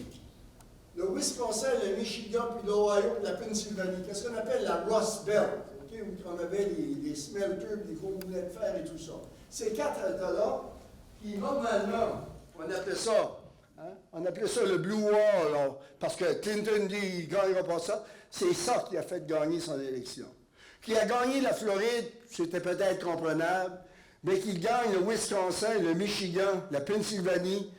le Wisconsin, le Michigan, puis l'Ohio, puis la Pennsylvanie, qu'est-ce qu'on appelle la Rust Belt, okay, où on avait des smelters, des gros moulins de fer et tout ça. Ces 4 États-là, qui normalement, on appelait ça, hein, on appelait ça le Blue Wall, là, parce que Clinton dit qu'il ne gagnera pas ça, c'est ça qui a fait gagner son élection. Qui a gagné la Floride, c'était peut-être comprenable, mais qu'il gagne le Wisconsin, le Michigan, la Pennsylvanie,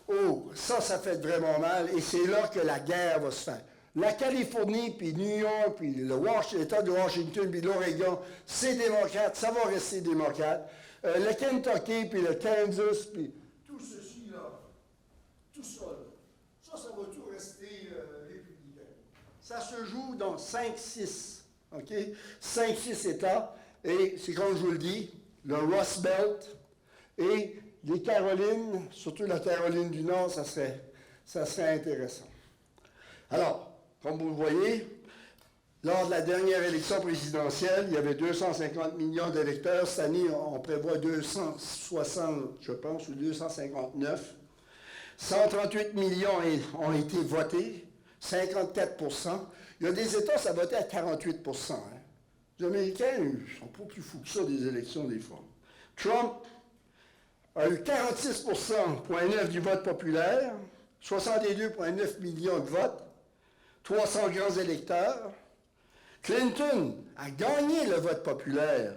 oh, ça fait vraiment mal, et c'est là que la guerre va se faire. La Californie, puis New York, puis l'État de Washington, puis l'Oregon, c'est démocrate, ça va rester démocrate. Le Kentucky, puis le Kansas, puis tout ceci, là, tout ça, là, ça va tout rester républicain. Ça se joue dans 5-6, OK? 5-6 États, et c'est comme je vous le dis, le Rust Belt, et les Carolines, surtout la Caroline du Nord, ça serait intéressant. Alors, comme vous le voyez, lors de la dernière élection présidentielle, il y avait 250 millions d'électeurs. Cette année, on prévoit 260, je pense, ou 259. 138 millions ont été votés, 54%. Il y a des États, ça votait à 48%. Hein. Les Américains, ils ne sont pas plus fous que ça des élections, des fois. Trump a eu 46,9% du vote populaire, 62,9 millions de votes, 300 grands électeurs. Clinton a gagné le vote populaire,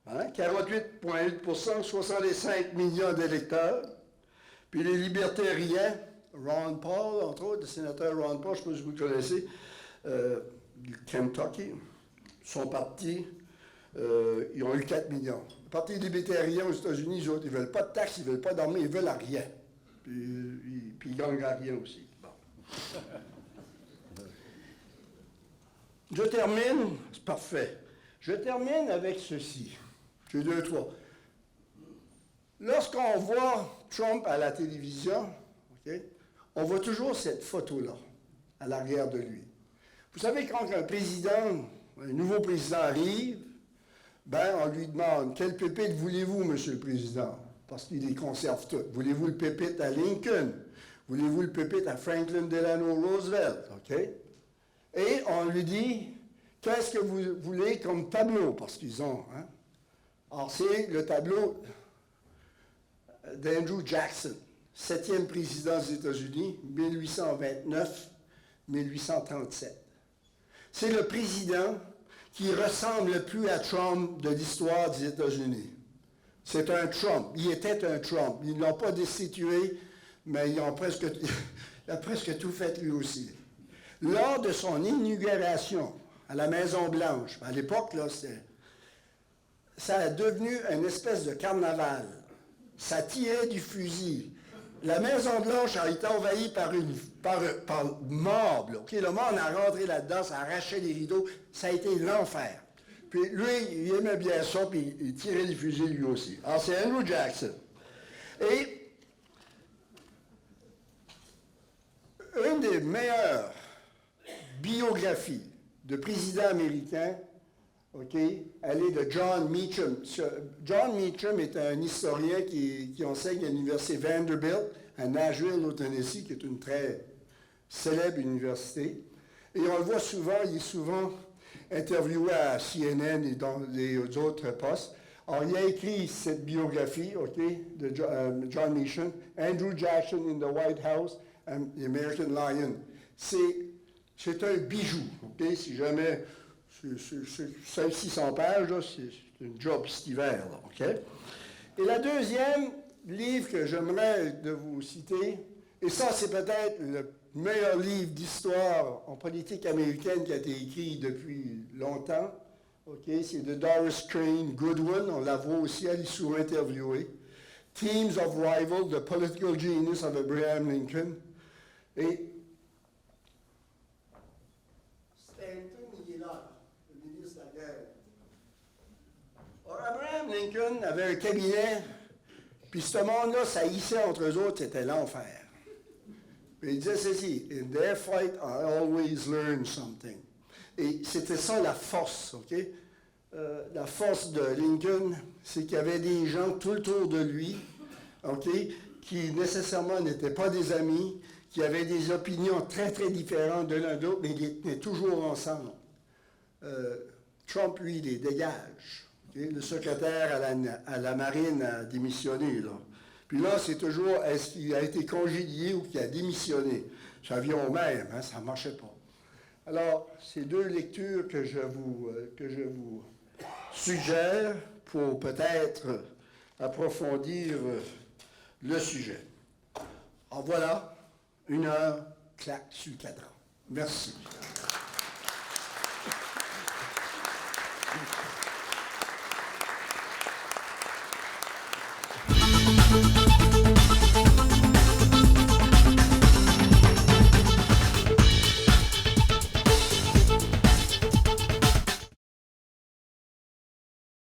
hein, 48,8%, 65 millions d'électeurs. Puis les libertariens, Ron Paul, entre autres, le sénateur Ron Paul, je ne sais pas si vous le connaissez, du Kentucky, son parti, ils ont eu 4 millions. Le Parti libétarien aux États-Unis, ils ne veulent pas de taxes, ils ne veulent pas d'armée, ils veulent rien. Puis ils gagnent à rien aussi. Bon. Je termine, c'est parfait. Je termine avec ceci. J'ai 2, 3. Lorsqu'on voit Trump à la télévision, okay, on voit toujours cette photo-là, à l'arrière de lui. Vous savez, quand un nouveau président arrive, ben, on lui demande, quel pupitre voulez-vous, Monsieur le Président? Parce qu'il les conserve tout. Voulez-vous le pupitre à Lincoln? Voulez-vous le pupitre à Franklin Delano Roosevelt? OK? Et on lui dit, qu'est-ce que vous voulez comme tableau? Parce qu'ils ont, hein? Alors, c'est le tableau d'Andrew Jackson, 7e président des États-Unis, 1829-1837. C'est le président qui ressemble le plus à Trump de l'histoire des États-Unis. C'est un Trump. Il était un Trump. Ils ne l'ont pas destitué, mais il a presque tout fait lui aussi. Lors de son inauguration à la Maison-Blanche, à l'époque, là, ça a devenu une espèce de carnaval. Ça tirait du fusil. La Maison-Blanche a été envahie par marbre. Okay? Le monde a rentré là-dedans, ça arrachait les rideaux. Ça a été l'enfer. Puis lui, il aimait bien ça, puis il tirait les fusils lui aussi. Alors, c'est Andrew Jackson. Et une des meilleures biographies de présidents américains, OK, elle est de John Meacham. John Meacham est un historien qui enseigne à l'université Vanderbilt, à Nashville, au Tennessee, qui est une très célèbre université. Et on le voit souvent, il est souvent interviewé à CNN et dans les autres postes. Alors, il a écrit cette biographie, OK, de John Meacham, Andrew Jackson in the White House and the American Lion. C'est un bijou, OK, si jamais... C'est 600 pages, c'est une job cet hiver, là, OK? Et la deuxième livre que j'aimerais de vous citer, et ça, c'est peut-être le meilleur livre d'histoire en politique américaine qui a été écrit depuis longtemps, OK? C'est de Doris Crane Goodwin, on la voit aussi, elle est souvent interviewée. Themes of Rival, The Political Genius of Abraham Lincoln. Et Abraham Lincoln avait un cabinet, puis ce monde-là, ça hissait entre eux autres, c'était l'enfer. Puis il disait ceci, in their fight, I always learn something. Et c'était ça la force, OK? La force de Lincoln, c'est qu'il y avait des gens tout autour de lui, OK, qui nécessairement n'étaient pas des amis, qui avaient des opinions très, très différentes de l'un de l'autre, mais ils étaient toujours ensemble. Trump, lui, il les dégage. Okay? Le secrétaire à la marine a démissionné, là. Puis là, c'est toujours, est-ce qu'il a été congédié ou qu'il a démissionné? Ça vient au même, hein, ça ne marchait pas. Alors, c'est deux lectures que je vous suggère pour peut-être approfondir le sujet. En voilà, 1 heure, claque sur le cadran. Merci.